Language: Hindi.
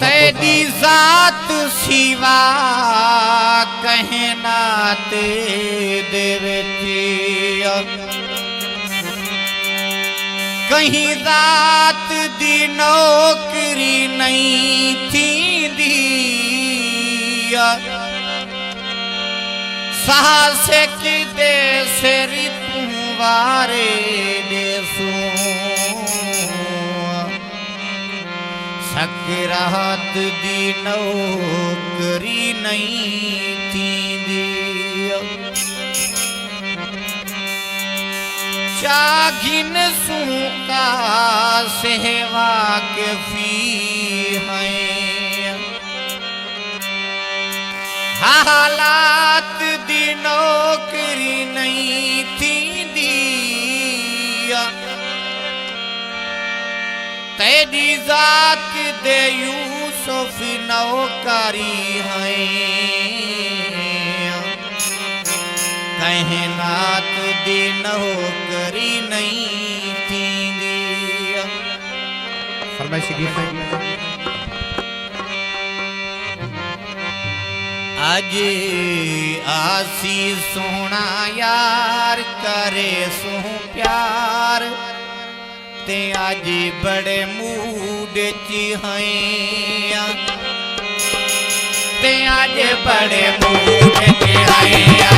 तेरी जात सिवा कहना ते देवचिया कहीं रात दी नौकरी नहीं थी दिया साहसे की दे सेरी तुम्हारे देसू सकरात दी नौकरी नहीं थी दिया चागिन सूका सेवा के फी हैं हालात दी नौकरी नहीं थी दिया तेरी जात दे यूसुफ नौकरी है कहनात दी नौकरी नहीं थी दिया फरमाइश आज आसी सोना यार करे सो प्यार ते आज बड़े मूड च हैं ते आज बड़े मूड च हैं।